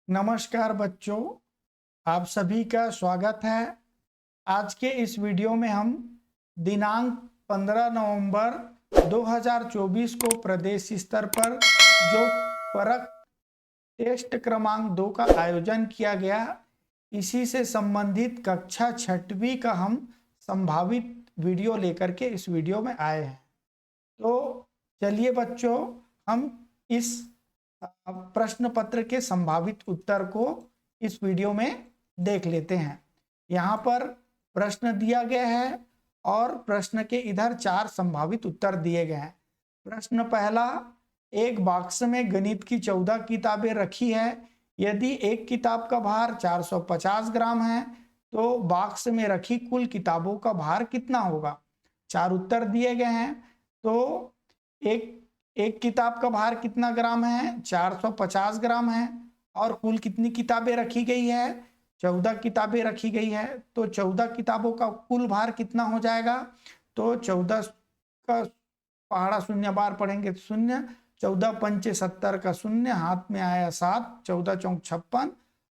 नमस्कार बच्चों, आप सभी का स्वागत है। आज के इस वीडियो में हम दिनांक 15 नवंबर 2024 को प्रदेश स्तर पर जो परख टेस्ट क्रमांक 2 का आयोजन किया गया, इसी से संबंधित कक्षा 6वीं का हम संभावित वीडियो लेकर के इस वीडियो में आए हैं। तो चलिए बच्चों, हम इस प्रश्न पत्र के संभावित उत्तर को इस वीडियो में देख लेते हैं। यहाँ पर प्रश्न दिया गया है और प्रश्न के इधर 4 संभावित उत्तर दिए गए हैं। प्रश्न पहला, एक बॉक्स में गणित की 14 किताबें रखी है। यदि एक किताब का भार 450 ग्राम है तो बॉक्स में रखी कुल किताबों का भार कितना होगा। 4 उत्तर दिए गए हैं। तो एक किताब का भार कितना ग्राम है, 450 ग्राम है, और कुल कितनी किताबें रखी गई है, 14 किताबें रखी गई है। तो 14 किताबों का कुल भार कितना हो जाएगा। तो 14 का पहाड़ा शून्य बार पढ़ेंगे तो शून्य, 14 पंचे 70 का शून्य, हाथ में आया 7, 14 चौक 56,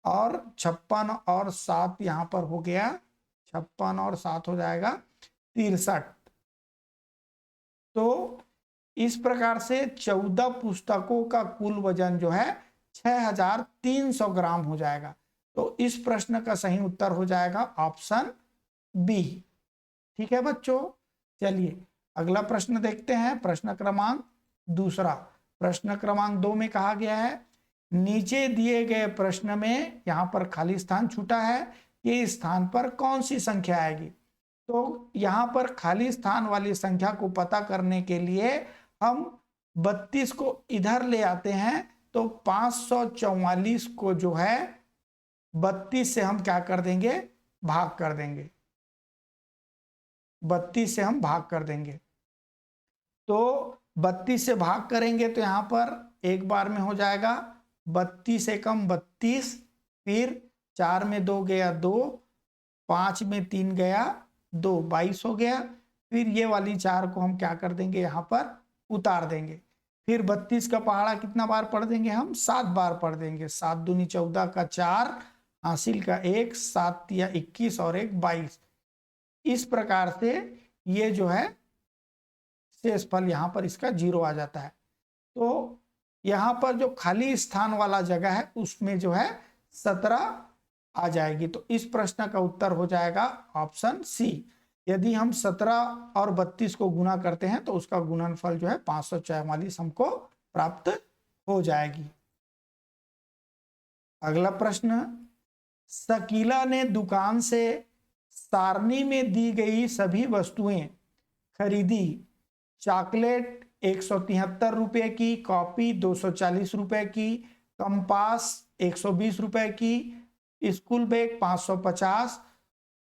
और 56 और 7 यहाँ पर हो गया, 56 और 7 हो जाएगा 63। तो इस प्रकार से 14 पुस्तकों का कुल वजन जो है 6300 ग्राम हो जाएगा। तो इस प्रश्न का सही उत्तर हो जाएगा ऑप्शन बी। ठीक है बच्चों, चलिए अगला प्रश्न देखते हैं। प्रश्न क्रमांक दूसरा, प्रश्न क्रमांक 2 में कहा गया है, नीचे दिए गए प्रश्न में यहाँ पर खाली स्थान छूटा है, ये स्थान पर कौन सी संख्या आएगी। तो यहाँ पर खाली स्थान वाली संख्या को पता करने के लिए हम 32 को इधर ले आते हैं। तो 544 को जो है 32 से हम क्या कर देंगे, भाग कर देंगे। 32 से हम भाग कर देंगे। तो 32 से भाग करेंगे तो यहाँ पर एक बार में हो जाएगा 32 एकम 32, फिर 4 में 2 गया 2, 5 में 3 गया 2, 22 हो गया। फिर ये वाली 4 को हम क्या कर देंगे, यहाँ पर उतार देंगे। फिर 32 का पहाड़ा कितना बार पढ़ देंगे, हम 7 बार पढ़ देंगे। 7 दूनी 14 का 4, हासिल का 1, 7 या 21 और 1 22। इस प्रकार से ये जो है शेषफल यहाँ पर इसका 0 आ जाता है। तो यहाँ पर जो खाली स्थान वाला जगह है उसमें जो है 17 आ जाएगी। तो इस प्रश्न का उत्तर हो जाएगा ऑप्शन सी। यदि हम 17 और 32 को गुना करते हैं तो उसका गुणनफल जो है 544 हमको प्राप्त हो जाएगी। अगला प्रश्न, शकीला ने दुकान से सारणी में दी गई सभी वस्तुएं खरीदी। चॉकलेट 173 रुपए की, कॉपी 240 रुपए की, कंपास 120 रुपए की, स्कूल बैग 550।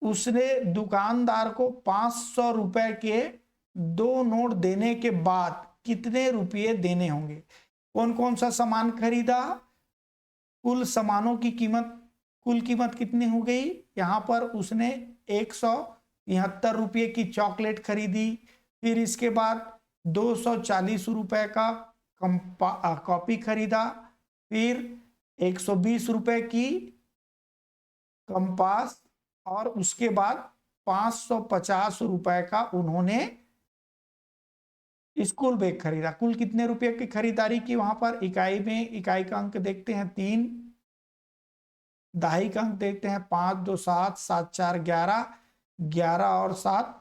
उसने दुकानदार को 500 रुपए के 2 नोट देने के बाद कितने रुपये देने होंगे। कौन कौन सा सामान खरीदा, कुल सामानों की कीमत, कुल कीमत कितनी हो गई। यहाँ पर उसने 173 रुपये की चॉकलेट खरीदी, फिर इसके बाद 240 रुपए का कॉपी खरीदा, फिर 120 रुपए की कंपास, और उसके बाद 550 रुपए का उन्होंने स्कूल बैग खरीदा। कुल कितने रुपए की खरीदारी की। वहां पर इकाई में, इकाई का अंक देखते हैं 3, दहाई का अंक देखते हैं 5 2 7, 7 4 11, 11 और 7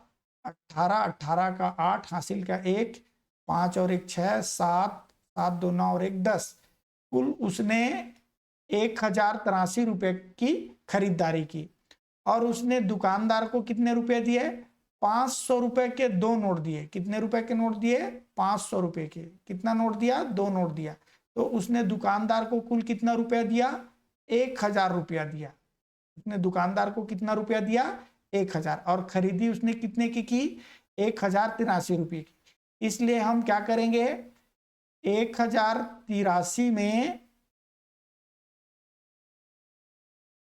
18, 18 का 8, हासिल का 1, 5 और 1 6, 7, 7 2 9 और 1 10। कुल उसने 1083 रुपए की खरीदारी की, और उसने दुकानदार को कितने रुपए दिए, 500 रुपए के 2 नोट दिए। कितने रुपए के नोट दिए, 500 रुपए के। कितना नोट दिया, 2 नोट दिया। तो उसने दुकानदार को कुल कितना रुपया दिया, 1000 रुपया दिया। उसने दुकानदार को कितना रुपया दिया, 1000, और खरीदी उसने कितने की 1083 रुपये की। इसलिए हम क्या करेंगे, 1083 में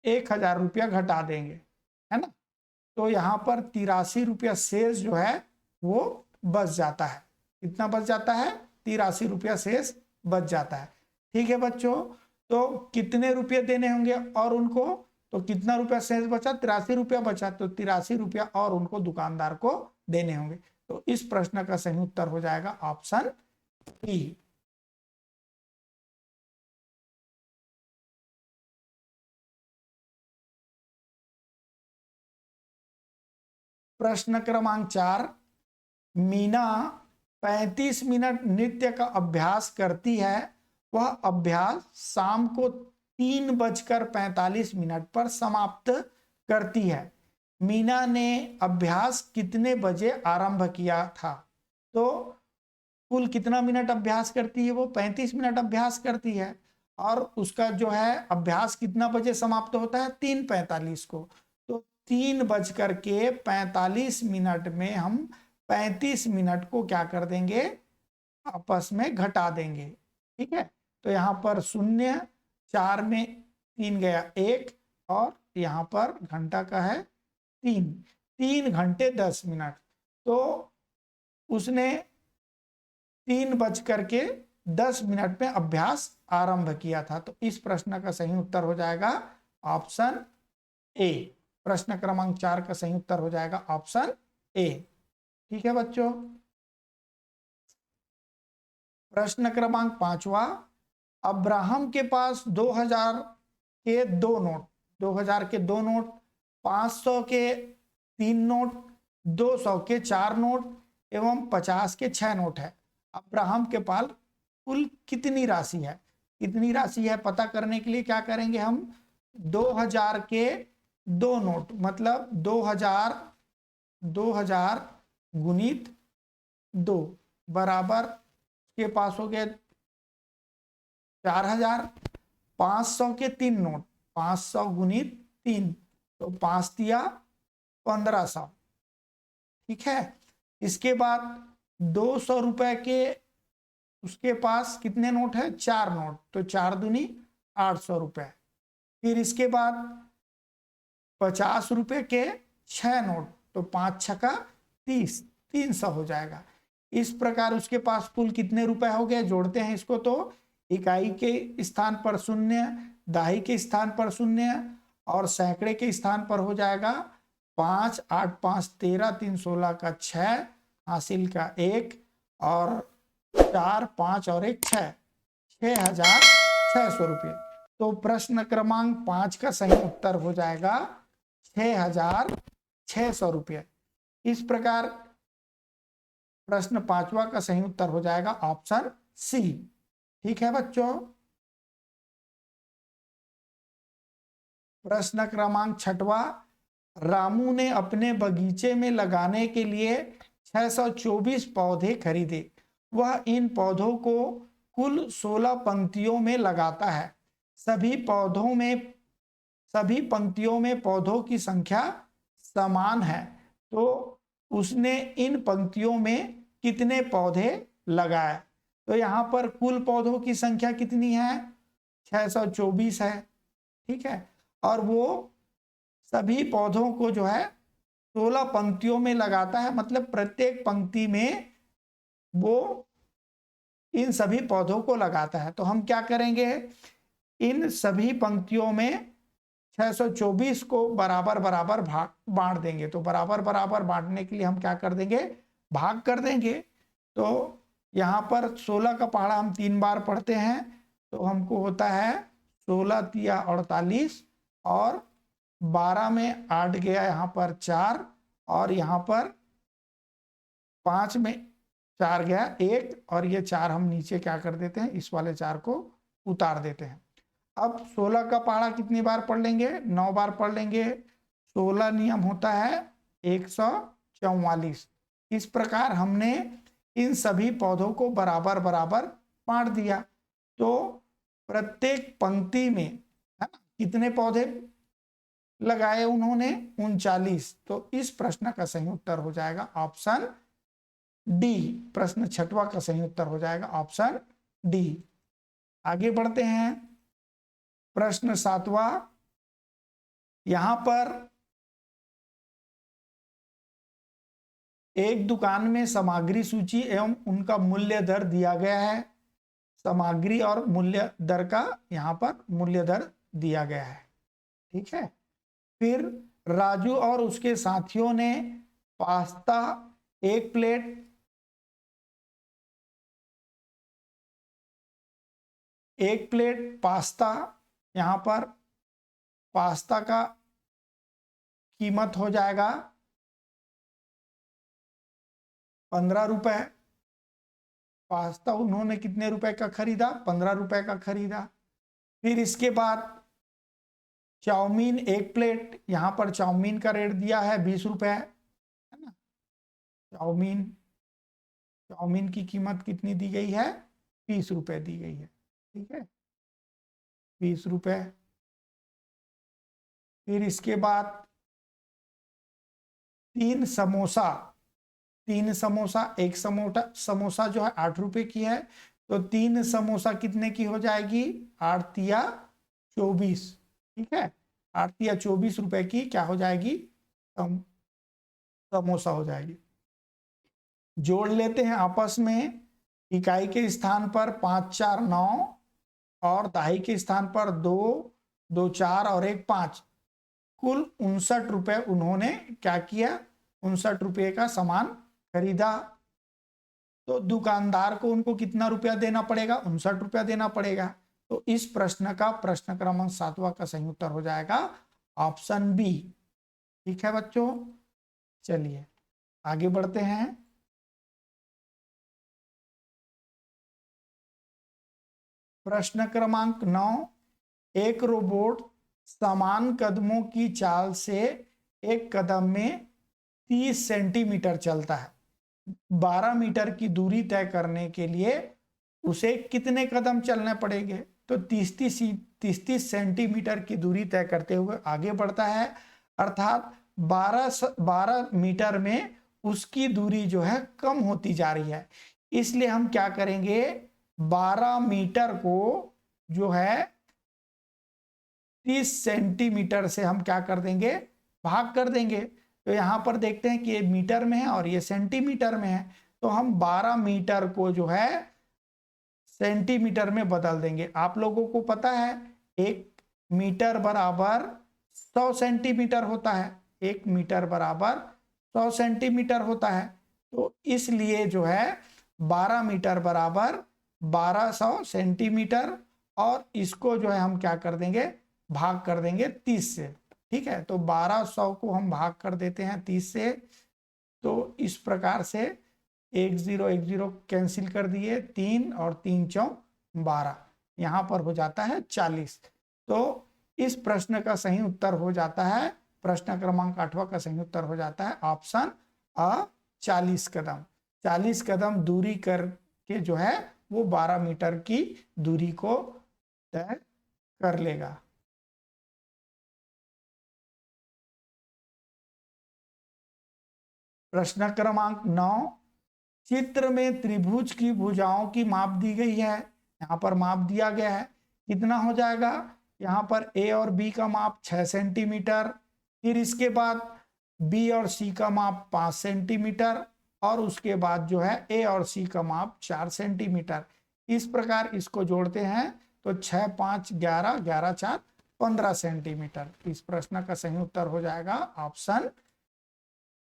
1000 रुपया घटा देंगे, है ना। तो यहाँ पर 83 रुपया शेष जो है वो बच जाता है। कितना बच जाता है, 83 रुपया शेष बच जाता है। ठीक है बच्चों, तो कितने रुपये देने होंगे और उनको, तो कितना रुपया शेष बचा, 83 रुपया बचा, तो 83 रुपया और उनको दुकानदार को देने होंगे। तो इस प्रश्न का सही उत्तर हो जाएगा ऑप्शन ई। प्रश्न क्रमांक 4, मीना 35 मिनट नृत्य का अभ्यास करती है। वह अभ्यास शाम को 3:45 पर समाप्त करती है। मीना ने अभ्यास कितने बजे आरंभ किया था? तो कुल कितना मिनट अभ्यास करती है? वो 35 मिनट अभ्यास करती है और उसका जो है अभ्यास कितना बजे समाप्त होता है? 3:45 को। तो 3:45 में हम 35 मिनट को क्या कर देंगे? आपस में घटा देंगे। ठीक है, तो यहाँ पर 0, 4 में 3 गया 1 और यहाँ पर घंटा का है 3 घंटे 10 मिनट। तो उसने 3:10 में अभ्यास आरंभ किया था। तो इस प्रश्न का सही उत्तर हो जाएगा ऑप्शन ए। प्रश्न क्रमांक 4 का सही उत्तर हो जाएगा ऑप्शन ए। ठीक है बच्चों। प्रश्न क्रमांक 5वां, अब्राहम के पास 2000 के 2 नोट, 2000 के 2 नोट, 500 के 3 नोट, 200 के 4 नोट एवं 50 के 6 नोट है। अब्राहम के पास कुल कितनी राशि है? कितनी राशि है पता करने के लिए क्या करेंगे हम? 2000 के 2 नोट मतलब 2000 गुणित 2 बराबर के पास हो गया 4000। 500 के 3 नोट, 500 गुणित 3 तो 5 दिया 1500। ठीक है, इसके बाद 200 रुपए के उसके पास कितने नोट है? 4 नोट, तो 4 दूनी 800 रुपए। फिर इसके बाद 50 रुपए के 6 नोट, तो 5 छक्का 30, 300 हो जाएगा। इस प्रकार उसके पास कुल कितने रुपए हो गए? जोड़ते हैं इसको, तो इकाई के स्थान पर 0, दहाई के स्थान पर 0 और सैकड़े के स्थान पर हो जाएगा 5, 8, 5, 13, 3, 16 का 6, हासिल का 1 और 4, 5 और 1 6, 6,600 रुपये। तो प्रश्न क्रमांक 5 का सही उत्तर हो जाएगा 6,600 रुपये। इस प्रकार प्रश्न 5वां का सही उत्तर हो जाएगा ऑप्शन सी। ठीक है बच्चों। प्रश्न क्रमांक 6वां, रामू ने अपने बगीचे में लगाने के लिए 624 पौधे खरीदे। वह इन पौधों को कुल 16 पंक्तियों में लगाता है। सभी पंक्तियों में पौधों की संख्या समान है। तो उसने इन पंक्तियों में कितने पौधे लगाए? तो यहाँ पर कुल पौधों की संख्या कितनी है? 624 है। ठीक है, और वो सभी पौधों को जो है 16 पंक्तियों में लगाता है, मतलब प्रत्येक पंक्ति में वो इन सभी पौधों को लगाता है। तो हम क्या करेंगे? इन सभी पंक्तियों में 624 को बराबर बराबर बांट देंगे। तो बराबर बराबर बांटने के लिए हम क्या कर देंगे? भाग कर देंगे। तो यहाँ पर 16 का पहाड़ा हम 3 बार पढ़ते हैं, तो हमको होता है 16 तिया 48 और 12 में 8 गया यहाँ पर 4 और यहाँ पर 5 में 4 गया 1 और ये 4 हम नीचे क्या कर देते हैं? इस वाले 4 को उतार देते हैं। अब 16 का पहाड़ा कितनी बार पढ़ लेंगे? 9 बार पढ़ लेंगे। 16 नियम होता है 144। इस प्रकार हमने इन सभी पौधों को बराबर बराबर बांट दिया। तो प्रत्येक पंक्ति में है ना कितने पौधे लगाए उन्होंने? 39। तो इस प्रश्न का सही उत्तर हो जाएगा ऑप्शन डी। प्रश्न 6वां का सही उत्तर हो जाएगा ऑप्शन डी। आगे बढ़ते हैं। प्रश्न 7वां, यहां पर एक दुकान में सामग्री सूची एवं उनका मूल्य दर दिया गया है। सामग्री और मूल्य दर का यहाँ पर मूल्य दर दिया गया है। ठीक है। फिर राजू और उसके साथियों ने पास्ता एक प्लेट पास्ता, यहाँ पर पास्ता का कीमत हो जाएगा 15 रुपए। पास्ता उन्होंने कितने रुपए का खरीदा? 15 रुपए का खरीदा। फिर इसके बाद चाउमीन एक प्लेट, यहाँ पर चाउमीन का रेट दिया है 20 रुपए, है ना। चाउमीन चाउमीन की कीमत कितनी दी गई है? 20 रुपए दी गई है। ठीक है, 20 रुपए। फिर इसके बाद 3 समोसा, 3 समोसा, एक समोसा जो है 8 रुपए की है, तो 3 समोसा कितने की हो जाएगी? 8 तिया 24। ठीक है, 8 तिया 24 रुपए की क्या हो जाएगी? समोसा हो जाएगी। जोड़ लेते हैं आपस में। इकाई के स्थान पर 5 4 9 और दहाई के स्थान पर 2 2 4 और 1 5, कुल 59 रुपए उन्होंने क्या किया? 59 रुपये का सामान खरीदा। तो दुकानदार को उनको कितना रुपया देना पड़ेगा? 59 रुपया देना पड़ेगा। तो इस प्रश्न का प्रश्न क्रमांक 7वां का सही उत्तर हो जाएगा ऑप्शन बी। ठीक है बच्चों, चलिए आगे बढ़ते हैं। प्रश्न क्रमांक 9, एक रोबोट समान कदमों की चाल से एक कदम में 30 सेंटीमीटर चलता है। 12 मीटर की दूरी तय करने के लिए उसे कितने कदम चलने पड़ेंगे? तो 30 सेंटीमीटर की दूरी तय करते हुए आगे बढ़ता है, अर्थात 12 मीटर में उसकी दूरी जो है कम होती जा रही है। इसलिए हम क्या करेंगे? 12 मीटर को जो है 30 सेंटीमीटर से हम क्या कर देंगे? भाग कर देंगे। तो यहां पर देखते हैं कि ये मीटर में है और ये सेंटीमीटर में है, तो हम 12 मीटर को जो है सेंटीमीटर में बदल देंगे। आप लोगों को पता है 1 मीटर बराबर 100 सेंटीमीटर होता है। 1 मीटर बराबर 100 सेंटीमीटर होता है। तो इसलिए जो है 12 मीटर बराबर 1200 सेंटीमीटर, और इसको जो है हम क्या कर देंगे? भाग कर देंगे 30 से। ठीक है, तो 1200 को हम भाग कर देते हैं 30 से। तो इस प्रकार से 1 0 1 0 कैंसिल कर दिए, 3 और 3 चौक 12, यहाँ पर हो जाता है 40। तो इस प्रश्न का सही उत्तर हो जाता है, प्रश्न क्रमांक 8वां का सही उत्तर हो जाता है ऑप्शन अ 40 कदम। 40 कदम दूरी करके जो है वो 12 मीटर की दूरी को तय कर लेगा। प्रश्न क्रमांक 9, चित्र में त्रिभुज की भुजाओं की माप दी गई है। यहाँ पर माप दिया गया है, कितना हो जाएगा? यहाँ पर ए और बी का माप 6 सेंटीमीटर, फिर इसके बाद बी और सी का माप 5 सेंटीमीटर, और उसके बाद जो है ए और सी का माप 4 सेंटीमीटर। इस प्रकार इसको जोड़ते हैं तो 6 5 11 11 4 15 सेंटीमीटर। इस प्रश्न का सही उत्तर हो जाएगा ऑप्शन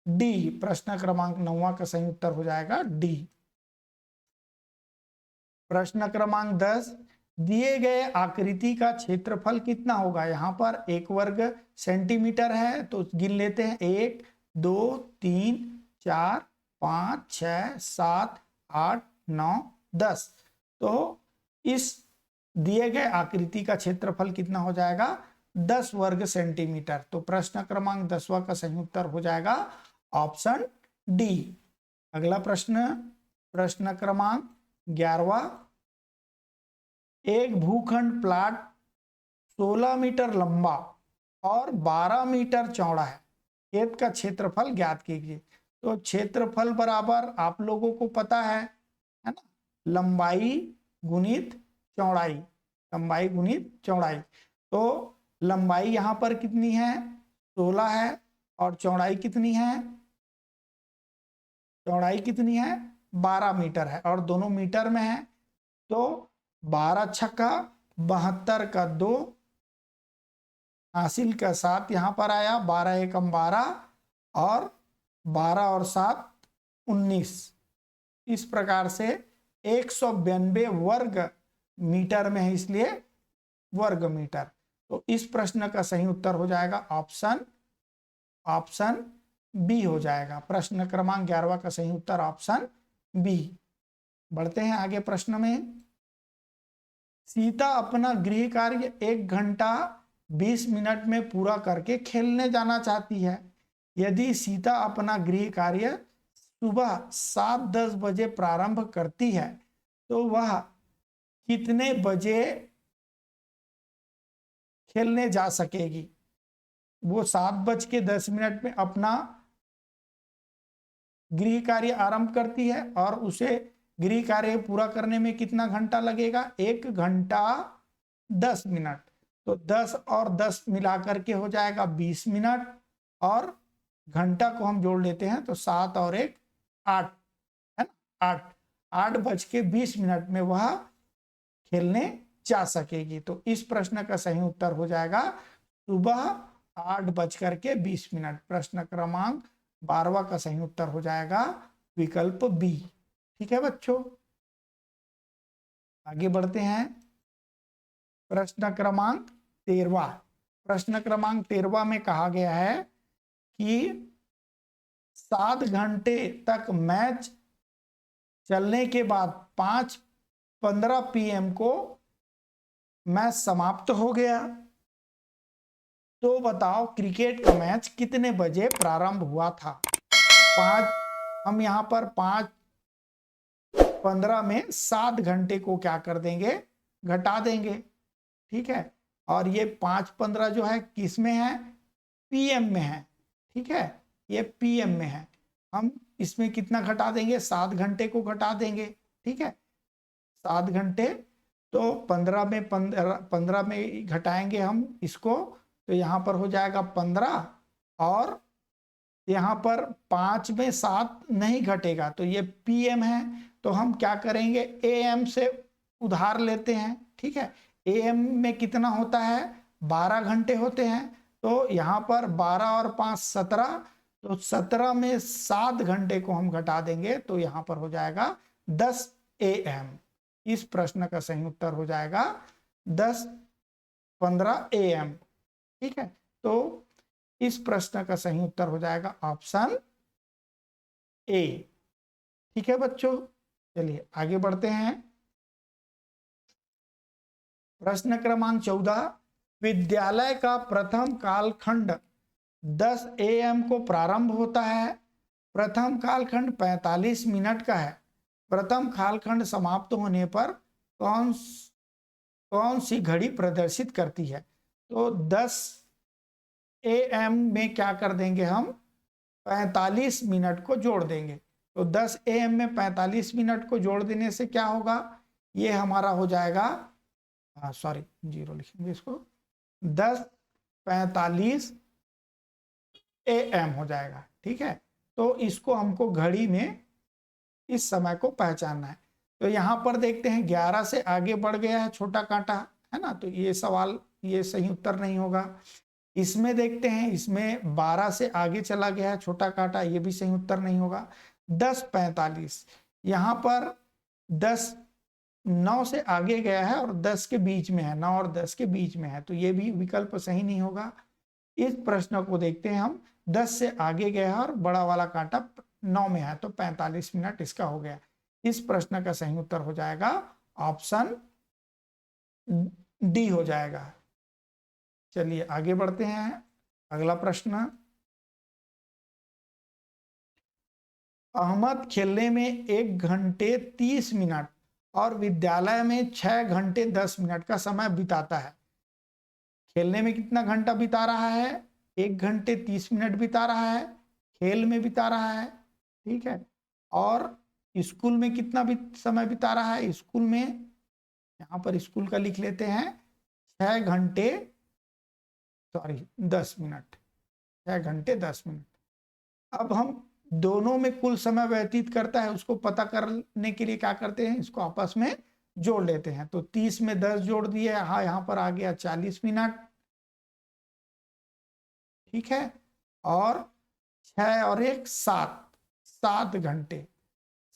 डी। प्रश्न क्रमांक 9वां का सही उत्तर हो जाएगा डी। प्रश्न क्रमांक 10, दिए गए आकृति का क्षेत्रफल कितना होगा? यहाँ पर 1 वर्ग सेंटीमीटर है, तो गिन लेते हैं 1 2 3 4 5 6 7 8 9 10। तो इस दिए गए आकृति का क्षेत्रफल कितना हो जाएगा? 10 वर्ग सेंटीमीटर। तो प्रश्न क्रमांक 10वां का सही उत्तर हो जाएगा ऑप्शन डी। अगला प्रश्न, प्रश्न क्रमांक 11वां, एक भूखंड प्लाट 16 मीटर लंबा और 12 मीटर चौड़ा है, खेत का क्षेत्रफल ज्ञात कीजिए। तो क्षेत्रफल बराबर आप लोगों को पता है ना, लंबाई गुणित चौड़ाई, लंबाई गुणित चौड़ाई। तो लंबाई यहां पर कितनी है? 16 है, और चौड़ाई कितनी है? चौड़ाई कितनी है? 12 मीटर है, और दोनों मीटर में है। तो 12 छक्का 72 का 2, हासिल का 7 यहाँ पर आया, 12 एकम 12 और 12 और 7 19। इस प्रकार से 192 वर्ग मीटर में है, इसलिए वर्ग मीटर। तो इस प्रश्न का सही उत्तर हो जाएगा ऑप्शन बी हो जाएगा। प्रश्न क्रमांक 11 का सही उत्तर ऑप्शन बी। बढ़ते हैं आगे प्रश्न में। सीता अपना गृह कार्य 1 घंटा 20 मिनट में पूरा करके खेलने जाना चाहती है। यदि सीता अपना गृह कार्य सुबह 7:10 बजे प्रारंभ करती है तो वह कितने बजे खेलने जा सकेगी? वो 7:10 में अपना गृह कार्य आरंभ करती है और उसे गृह कार्य पूरा करने में कितना घंटा लगेगा? 1 घंटा 10 मिनट। तो 10 और 10 मिलाकर के हो जाएगा 20 मिनट, और घंटा को हम जोड़ लेते हैं तो 7 और 1 8 है ना, 8:20 में वह खेलने जा सकेगी। तो इस प्रश्न का सही उत्तर हो जाएगा सुबह 8:20। प्रश्न क्रमांक 12 का सही उत्तर हो जाएगा विकल्प बी। ठीक है बच्चों, आगे बढ़ते हैं। प्रश्न क्रमांक 13। प्रश्न क्रमांक 13 में कहा गया है कि 7 घंटे तक मैच चलने के बाद 5:15 PM को मैच समाप्त हो गया। तो बताओ क्रिकेट का मैच कितने बजे प्रारंभ हुआ था? हम यहां पर 5:15 में 7 घंटे को क्या कर देंगे? घटा देंगे। ठीक है, और ये 5:15 जो है किस में है? PM में है। ठीक है, ये PM में है। हम इसमें कितना घटा देंगे? 7 घंटे को घटा देंगे। ठीक है, 7 घंटे तो 15 में घटाएंगे हम इसको, तो यहाँ पर हो जाएगा 15, और यहाँ पर 5 में 7 नहीं घटेगा, तो ये PM है। तो हम क्या करेंगे? AM से उधार लेते हैं। ठीक है, AM में कितना होता है? 12 घंटे होते हैं। तो यहाँ पर 12 और 5 17, तो 17 में 7 घंटे को हम घटा देंगे तो यहाँ पर हो जाएगा 10 AM। इस प्रश्न का सही उत्तर हो जाएगा 10:15 AM। ठीक है, तो इस प्रश्न का सही उत्तर हो जाएगा ऑप्शन ए। ठीक है बच्चों, चलिए आगे बढ़ते हैं। प्रश्न क्रमांक 14। विद्यालय का प्रथम कालखंड 10 AM को प्रारंभ होता है। प्रथम कालखंड 45 मिनट का है। प्रथम कालखंड समाप्त होने पर कौन सी घड़ी प्रदर्शित करती है? तो 10 AM में क्या कर देंगे? हम 45 मिनट को जोड़ देंगे। तो 10 AM में 45 मिनट को जोड़ देने से क्या होगा? ये हमारा हो जाएगा, सॉरी 0 लिखेंगे इसको, 10:45 AM हो जाएगा। ठीक है, तो इसको हमको घड़ी में इस समय को पहचानना है। तो यहाँ पर देखते हैं 11 से आगे बढ़ गया है छोटा कांटा, है ना, तो ये सवाल, ये सही उत्तर नहीं होगा। इसमें देखते हैं, इसमें 12 से आगे चला गया है छोटा कांटा, ये भी सही उत्तर नहीं होगा। 10:45, यहाँ पर 10 9 से आगे गया है और 10 के बीच में है, 9 और 10 के बीच में है, तो ये भी विकल्प सही नहीं होगा। इस प्रश्न को देखते हैं हम, 10 से आगे गया है और बड़ा वाला कांटा 9 में है, तो 45 मिनट इसका हो गया। इस प्रश्न का सही उत्तर हो जाएगा ऑप्शन डी हो जाएगा। चलिए आगे बढ़ते हैं। अगला प्रश्न, अहमद खेलने में 1 घंटे 30 मिनट और विद्यालय में 6 घंटे 10 मिनट का समय बिताता है। खेलने में कितना घंटा बिता रहा है? 1 घंटे 30 मिनट बिता रहा है, खेल में बिता रहा है। ठीक है, और स्कूल में कितना समय बिता रहा है? स्कूल में, यहाँ पर स्कूल का लिख लेते हैं 6 घंटे 10 मिनट, 6 घंटे 10 मिनट। अब हम दोनों में कुल समय व्यतीत करता है उसको पता करने के लिए क्या करते हैं? इसको आपस में जोड़ लेते हैं। तो 30 में 10 जोड़ दिए, हाँ यहाँ पर आ गया 40 मिनट, ठीक है। और 6 और 1 7, 7 घंटे,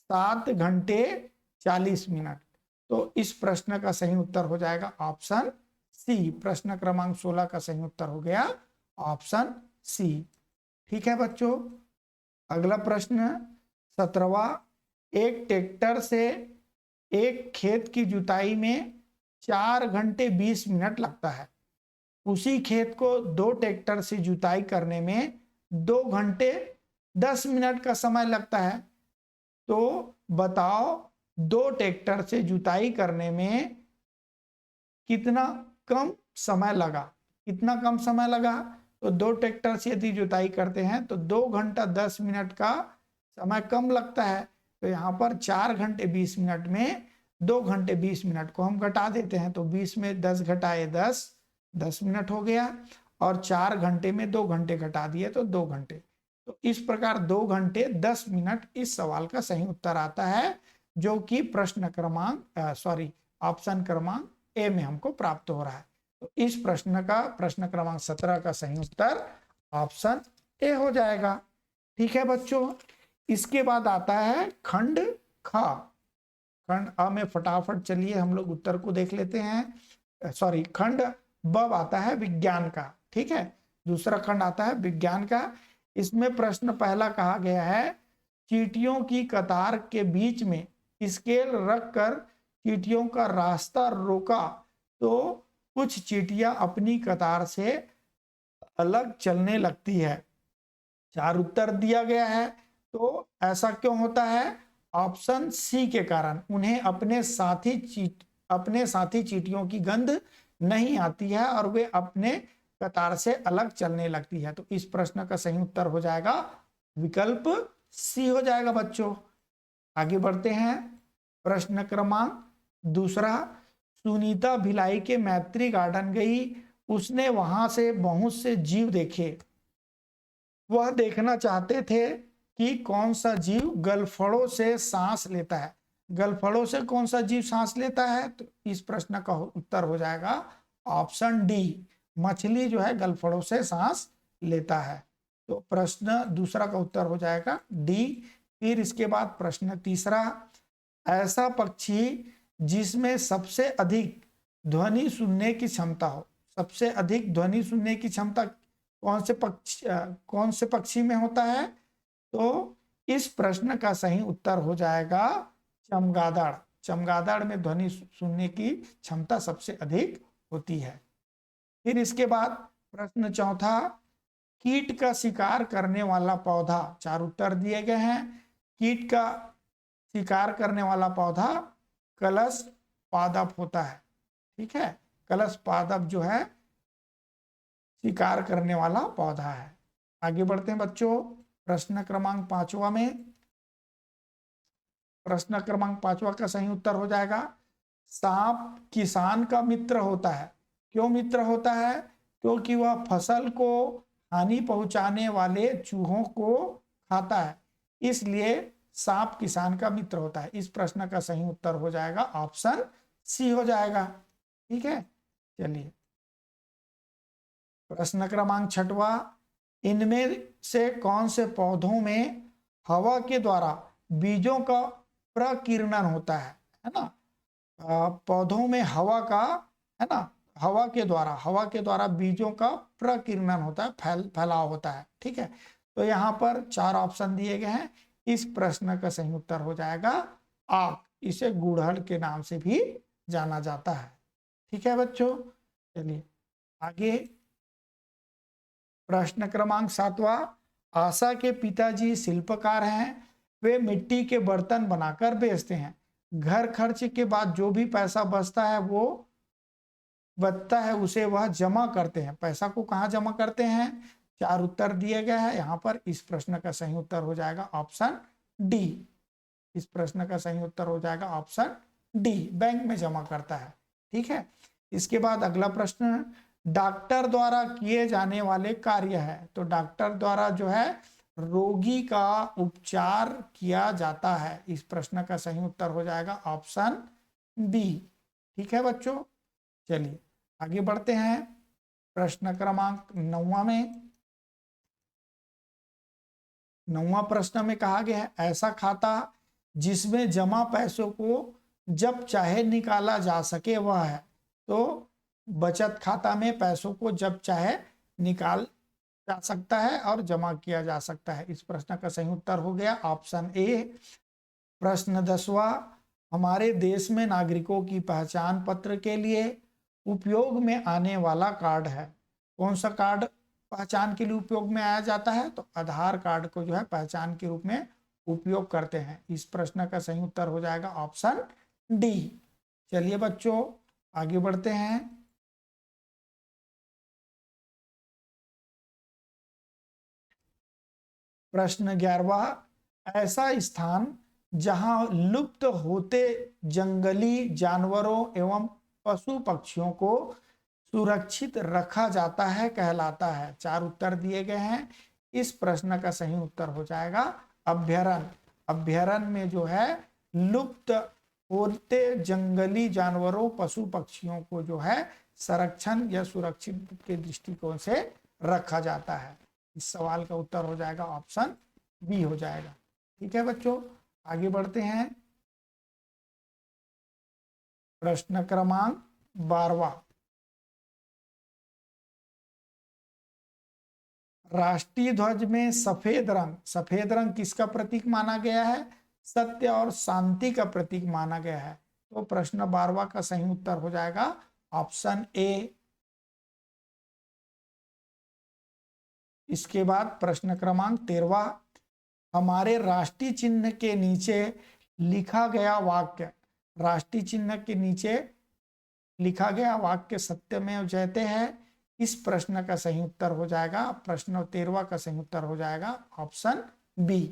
7 घंटे 40 मिनट। तो इस प्रश्न का सही उत्तर हो जाएगा ऑप्शन सी। प्रश्न क्रमांक 16 का सही उत्तर हो गया ऑप्शन सी। ठीक है बच्चों, अगला प्रश्न 17वां, एक ट्रैक्टर से एक खेत की जुताई में 4 घंटे 20 मिनट लगता है। उसी खेत को 2 ट्रैक्टर से जुताई करने में 2 घंटे 10 मिनट का समय लगता है। तो बताओ 2 ट्रैक्टर से जुताई करने में कितना कम समय लगा, कितना कम समय लगा। तो 2 ट्रैक्टर से यदि जुताई करते हैं तो 2 घंटा 10 मिनट का समय कम लगता है। तो यहाँ पर 4 घंटे 20 मिनट में 2 घंटे 20 मिनट को हम घटा देते हैं। तो 20 में 10 घटाए 10, 10 मिनट हो गया। और 4 घंटे में 2 घंटे घटा दिए तो 2 घंटे। तो इस प्रकार 2 घंटे 10 मिनट इस सवाल का सही उत्तर आता है, जो कि प्रश्न क्रमांक ऑप्शन क्रमांक ए में हमको प्राप्त हो रहा है। तो इस प्रश्न का प्रश्न क्रमांक 17 का सही उत्तर ऑप्शन ए हो जाएगा। ठीक है बच्चों, इसके बाद आता है खंड ख। खंड अ में फटाफट चलिए हम लोग उत्तर को देख लेते हैं। खंड ब आता है विज्ञान का, ठीक है। दूसरा खंड आता है विज्ञान का। इसमें प्रश्न पहला कहा गया है, चींटियों की कतार के बीच में स्केल रखकर चींटियों का रास्ता रोका तो कुछ चींटियां अपनी कतार से अलग चलने लगती है। 4 उत्तर दिया गया है। तो ऐसा क्यों होता है? ऑप्शन सी के कारण, उन्हें अपने साथी चींटियों की गंध नहीं आती है और वे अपने कतार से अलग चलने लगती है। तो इस प्रश्न का सही उत्तर हो जाएगा विकल्प सी हो जाएगा बच्चों। आगे बढ़ते हैं, प्रश्न क्रमांक दूसरा, सुनीता भिलाई के मैत्री गार्डन गई, उसने वहां से बहुत से जीव देखे। वह देखना चाहते थे कि कौन सा जीव गलफड़ों से सांस लेता है। गलफड़ों से कौन सा जीव सांस लेता है? तो इस प्रश्न का उत्तर हो जाएगा ऑप्शन डी, मछली जो है गलफड़ों से सांस लेता है। तो प्रश्न दूसरा का उत्तर हो जाएगा डी। फिर इसके बाद प्रश्न तीसरा, ऐसा पक्षी जिसमें सबसे अधिक ध्वनि सुनने की क्षमता हो। सबसे अधिक ध्वनि सुनने की क्षमता कौन से पक्षी में होता है? तो इस प्रश्न का सही उत्तर हो जाएगा चमगादड़। चमगादड़ में ध्वनि सुनने की क्षमता सबसे अधिक होती है। फिर इसके बाद प्रश्न चौथा, कीट का शिकार करने वाला पौधा। 4 उत्तर दिए गए हैं। कीट का शिकार करने वाला पौधा कलश पादप होता है, ठीक है। कलश पादप जो है शिकार करने वाला पौधा है। आगे बढ़ते हैं बच्चों, प्रश्न क्रमांक 5वां में। प्रश्न क्रमांक 5वां का सही उत्तर हो जाएगा, सांप किसान का मित्र होता है। क्यों मित्र होता है? क्योंकि वह फसल को हानि पहुंचाने वाले चूहों को खाता है, इसलिए सांप किसान का मित्र होता है। इस प्रश्न का सही उत्तर हो जाएगा ऑप्शन सी हो जाएगा। ठीक है, चलिए प्रश्न क्रमांक 6वां, इनमें से कौन से पौधों में हवा के द्वारा बीजों का प्रकीर्णन होता है ना। पौधों में हवा का, है ना, हवा के द्वारा बीजों का प्रकीर्णन होता है, फैलाव होता है। ठीक है, तो यहाँ पर 4 ऑप्शन दिए गए हैं। इस प्रश्न का सही उत्तर हो जाएगा आक। इसे गुड़हल के नाम से भी जाना जाता है। ठीक है बच्चों, चलिए आगे प्रश्न क्रमांक 7वां, आशा के पिताजी शिल्पकार हैं। वे मिट्टी के बर्तन बनाकर बेचते हैं। घर खर्च के बाद जो भी पैसा बचता है उसे वह जमा करते हैं। पैसा को कहाँ जमा करते हैं? 4 उत्तर दिए गए हैं यहाँ पर। इस प्रश्न का सही उत्तर हो जाएगा ऑप्शन डी। इस प्रश्न का सही उत्तर हो जाएगा ऑप्शन डी, बैंक में जमा करता है। ठीक है, इसके बाद अगला प्रश्न, डॉक्टर द्वारा किए जाने वाले कार्य है। तो डॉक्टर द्वारा जो है रोगी का उपचार किया जाता है। इस प्रश्न का सही उत्तर हो जाएगा ऑप्शन बी। ठीक है बच्चों, चलिए आगे बढ़ते हैं प्रश्न क्रमांक 9 में। 9वां प्रश्न में कहा गया है ऐसा खाता जिसमें जमा पैसों को जब चाहे निकाला जा सके वह है। तो बचत खाता में पैसों को जब चाहे निकाल जा सकता है और जमा किया जा सकता है। इस प्रश्न का सही उत्तर हो गया ऑप्शन ए। प्रश्न 10वां, हमारे देश में नागरिकों की पहचान पत्र के लिए उपयोग में आने वाला कार्ड है। कौन सा कार्ड पहचान के लिए उपयोग में आया जाता है? तो आधार कार्ड को जो है पहचान के रूप में उपयोग करते हैं। इस प्रश्न का सही उत्तर हो जाएगा ऑप्शन डी। चलिए बच्चों आगे बढ़ते हैं। प्रश्न 11वां, ऐसा स्थान जहां लुप्त होते जंगली जानवरों एवं पशु पक्षियों को सुरक्षित रखा जाता है कहलाता है। 4 उत्तर दिए गए हैं। इस प्रश्न का सही उत्तर हो जाएगा अभ्यारण्य। अभ्यारण्य में जो है लुप्त होते जंगली जानवरों पशु पक्षियों को जो है संरक्षण या सुरक्षित के दृष्टिकोण से रखा जाता है। इस सवाल का उत्तर हो जाएगा ऑप्शन बी हो जाएगा। ठीक है बच्चों, आगे बढ़ते हैं प्रश्न क्रमांक 12वां। राष्ट्रीय ध्वज में सफेद रंग किसका प्रतीक माना गया है? सत्य और शांति का प्रतीक माना गया है। तो प्रश्न 12वां का सही उत्तर हो जाएगा ऑप्शन ए। इसके बाद प्रश्न क्रमांक 13वां, हमारे राष्ट्रीय चिन्ह के नीचे लिखा गया वाक्य, राष्ट्रीय चिन्ह के नीचे लिखा गया वाक्य सत्यमेव जयते है। इस प्रश्न का सही उत्तर हो जाएगा, प्रश्न 13वां का सही उत्तर हो जाएगा ऑप्शन बी।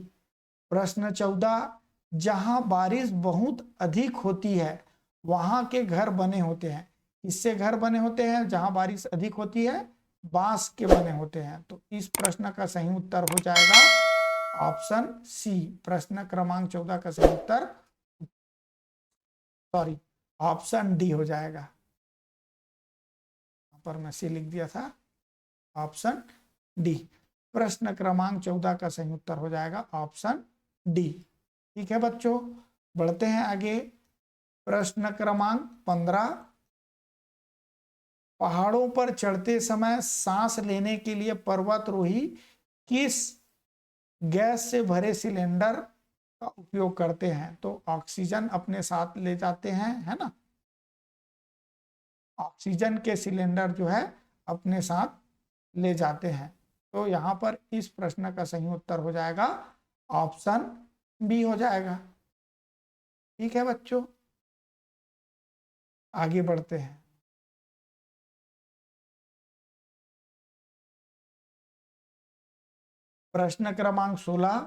प्रश्न 14, जहां बारिश बहुत अधिक होती है वहां के घर बने होते हैं। किससे घर बने होते हैं जहां बारिश अधिक होती है? बांस के बने होते हैं। तो इस प्रश्न का सही उत्तर हो जाएगा ऑप्शन सी। प्रश्न क्रमांक 14 का सही उत्तर ऑप्शन डी हो जाएगा। यहाँ पर मैं सी लिख दिया था, ऑप्शन डी। प्रश्न क्रमांक 14 का सही उत्तर हो जाएगा ऑप्शन डी। ठीक है बच्चों, बढ़ते हैं आगे। प्रश्न क्रमांक 15, पहाड़ों पर चढ़ते समय सांस लेने के लिए पर्वतारोही किस गैस से भरे सिलेंडर का उपयोग करते हैं? तो ऑक्सीजन अपने साथ ले जाते हैं, है ना। ऑक्सीजन के सिलेंडर जो है अपने साथ ले जाते हैं। तो यहां पर इस प्रश्न का सही उत्तर हो जाएगा ऑप्शन बी हो जाएगा। ठीक है बच्चों, आगे बढ़ते हैं। प्रश्न क्रमांक 16,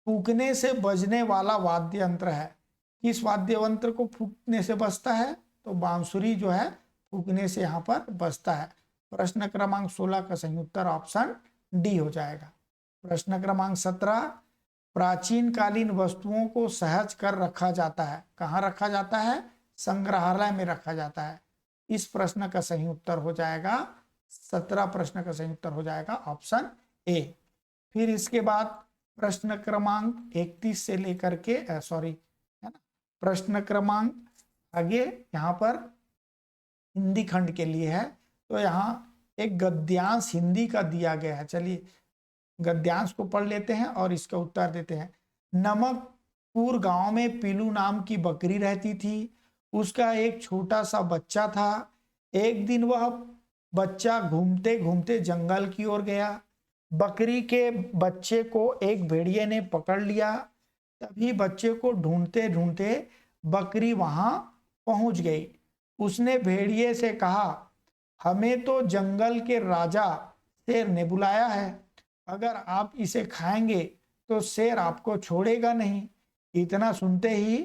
फूकने से बजने वाला वाद्य यंत्र है। किस वाद्य यंत्र को फूकने से बजता है? तो बांसुरी जो है फूकने से यहाँ पर बजता है। प्रश्न क्रमांक 16 का सही उत्तर ऑप्शन डी हो जाएगा। प्रश्न क्रमांक 17, प्राचीन कालीन वस्तुओं को सहज कर रखा जाता है। कहाँ रखा जाता है? संग्रहालय में रखा जाता है। इस प्रश्न का सही उत्तर हो जाएगा 17 प्रश्न का सही उत्तर हो जाएगा ऑप्शन ए। फिर इसके बाद प्रश्न क्रमांक 31 से लेकर के है ना, प्रश्न क्रमांक आगे यहाँ पर हिंदी खंड के लिए है। तो यहाँ एक गद्यांश हिंदी का दिया गया है। चलिए गद्यांश को पढ़ लेते हैं और इसका उत्तर देते हैं। नमकपुर गांव में पीलू नाम की बकरी रहती थी। उसका एक छोटा सा बच्चा था। एक दिन वह बच्चा घूमते घूमते जंगल की ओर गया। बकरी के बच्चे को एक भेड़िए ने पकड़ लिया। तभी बच्चे को ढूंढते ढूंढते बकरी वहां पहुंच गई। उसने भेड़िए से कहा, हमें तो जंगल के राजा शेर ने बुलाया है। अगर आप इसे खाएंगे तो शेर आपको छोड़ेगा नहीं। इतना सुनते ही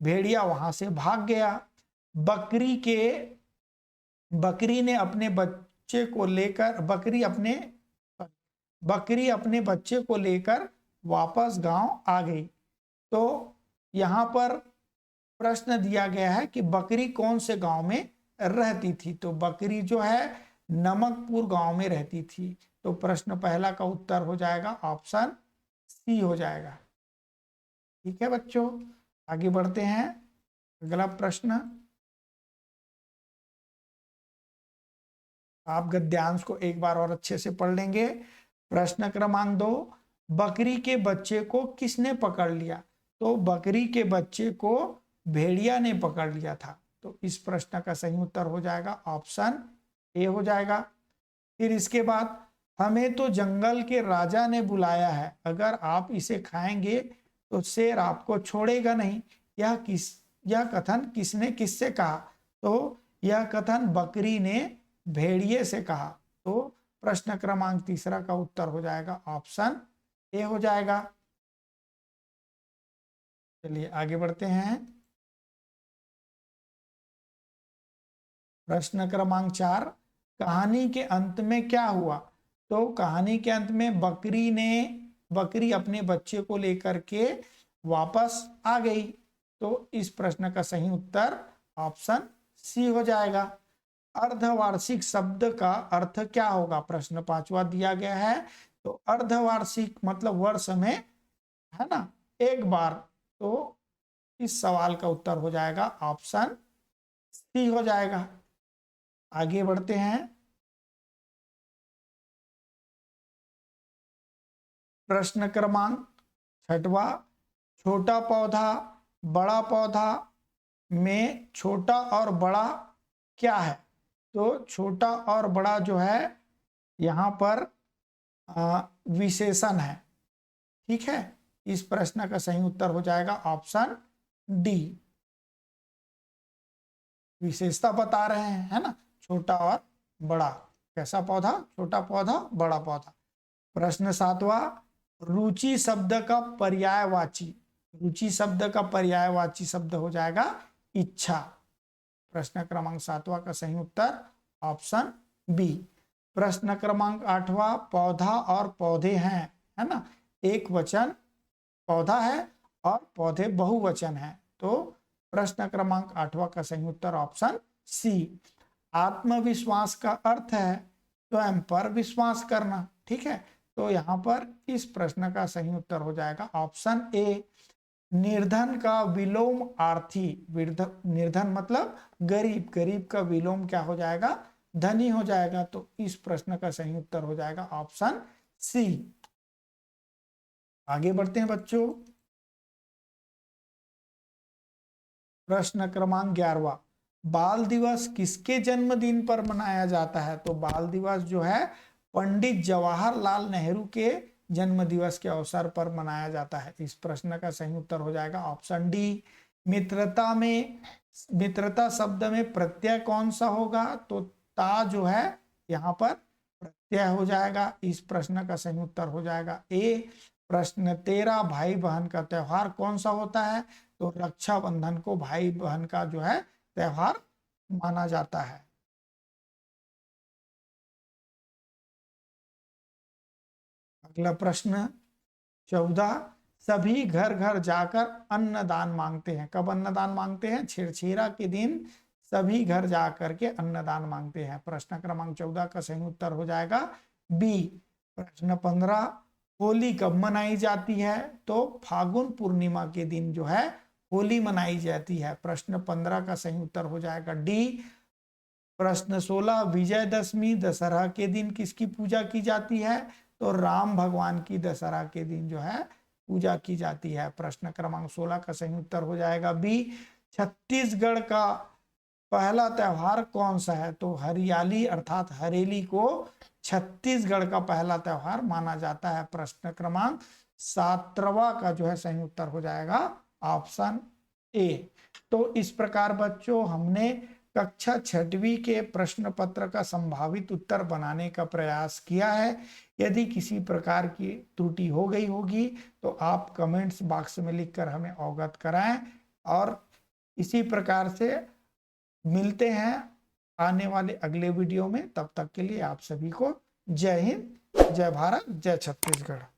भेड़िया वहां से भाग गया। बकरी ने अपने बच्चे को लेकर बकरी अपने बच्चे को लेकर वापस गांव आ गई। तो यहाँ पर प्रश्न दिया गया है कि बकरी कौन से गांव में रहती थी। तो बकरी जो है नमकपुर गांव में रहती थी। तो प्रश्न पहला का उत्तर हो जाएगा ऑप्शन सी हो जाएगा। ठीक है बच्चों, आगे बढ़ते हैं। अगला प्रश्न, आप गद्यांश को एक बार और अच्छे से पढ़ लेंगे। प्रश्न क्रमांक 2, बकरी के बच्चे को किसने पकड़ लिया। तो बकरी के बच्चे को भेड़िया ने पकड़ लिया था। तो इस प्रश्न का सही उत्तर हो जाएगा ऑप्शन ए हो जाएगा। फिर इसके बाद, हमें तो जंगल के राजा ने बुलाया है, अगर आप इसे खाएंगे तो शेर आपको छोड़ेगा नहीं। यह कथन किसने किससे कहा। तो यह कथन बकरी ने भेड़िए से कहा। तो प्रश्न क्रमांक तीसरा का उत्तर हो जाएगा ऑप्शन ए हो जाएगा। चलिए आगे बढ़ते हैं। प्रश्न क्रमांक 4, कहानी के अंत में क्या हुआ। तो कहानी के अंत में बकरी अपने बच्चे को लेकर के वापस आ गई। तो इस प्रश्न का सही उत्तर ऑप्शन सी हो जाएगा। अर्धवार्षिक शब्द का अर्थ क्या होगा। प्रश्न 5वां दिया गया है। तो अर्धवार्षिक मतलब वर्ष में, है ना, एक बार। तो इस सवाल का उत्तर हो जाएगा ऑप्शन सी हो जाएगा। आगे बढ़ते हैं। प्रश्न क्रमांक 6वां, छोटा पौधा बड़ा पौधा में छोटा और बड़ा क्या है। तो छोटा और बड़ा जो है यहाँ पर विशेषण है। ठीक है, इस प्रश्न का सही उत्तर हो जाएगा ऑप्शन डी। विशेषता बता रहे हैं, है ना, छोटा और बड़ा। कैसा पौधा, छोटा पौधा बड़ा पौधा। प्रश्न 7वां, रुचि शब्द का पर्यायवाची। रुचि शब्द का पर्यायवाची शब्द हो जाएगा इच्छा। प्रश्न क्रमांक 7वां का सही उत्तर ऑप्शन बी। प्रश्न क्रमांक 8वां, पौधा और पौधे हैं, है ना, एक वचन पौधा है और पौधे बहुवचन है। तो प्रश्न क्रमांक 8वां का सही उत्तर ऑप्शन सी। आत्मविश्वास का अर्थ है स्वयं पर विश्वास करना। ठीक है, तो यहाँ पर इस प्रश्न का सही उत्तर हो जाएगा ऑप्शन ए। निर्धन का विलोम आर्थी। निर्धन मतलब गरीब, गरीब का विलोम क्या हो जाएगा, धनी हो जाएगा। तो इस प्रश्न का सही उत्तर हो जाएगा ऑप्शन सी। आगे बढ़ते हैं बच्चों। प्रश्न क्रमांक 11वां, बाल दिवस किसके जन्मदिन पर मनाया जाता है। तो बाल दिवस जो है पंडित जवाहरलाल नेहरू के जन्म दिवस के अवसर पर मनाया जाता है। इस प्रश्न का सही उत्तर हो जाएगा ऑप्शन डी। मित्रता शब्द में प्रत्यय कौन सा होगा। तो ता जो है यहाँ पर प्रत्यय हो जाएगा। इस प्रश्न का सही उत्तर हो जाएगा ए। प्रश्न 13, भाई बहन का त्योहार कौन सा होता है। तो रक्षाबंधन को भाई बहन का जो है त्योहार माना जाता है। अगला प्रश्न 14, सभी घर घर जाकर अन्नदान मांगते हैं। कब अन्नदान मांगते हैं, छेरछेरा के दिन सभी घर जाकर के अन्नदान मांगते हैं। प्रश्न क्रमांक 14 का सही उत्तर हो जाएगा बी। प्रश्न 15, होली कब मनाई जाती है। तो फागुन पूर्णिमा के दिन जो है होली मनाई जाती है। प्रश्न 15 का सही उत्तर हो जाएगा डी। प्रश्न 16, विजयदशमी दशहरा के दिन किसकी पूजा की जाती है। तो राम भगवान की दशहरा के दिन जो है पूजा की जाती है। प्रश्न क्रमांक 16 का सही उत्तर हो जाएगा बी। छत्तीसगढ़ का पहला त्योहार कौन सा है। तो हरियाली अर्थात हरेली को छत्तीसगढ़ का पहला त्योहार माना जाता है। प्रश्न क्रमांक 17वां का जो है सही उत्तर हो जाएगा ऑप्शन ए। तो इस प्रकार बच्चों हमने कक्षा 6वीं के प्रश्न पत्र का संभावित उत्तर बनाने का प्रयास किया है। यदि किसी प्रकार की त्रुटि हो गई होगी तो आप कमेंट्स बॉक्स में लिखकर हमें अवगत कराएं। और इसी प्रकार से मिलते हैं आने वाले अगले वीडियो में। तब तक के लिए आप सभी को जय हिंद, जय भारत, जय छत्तीसगढ़।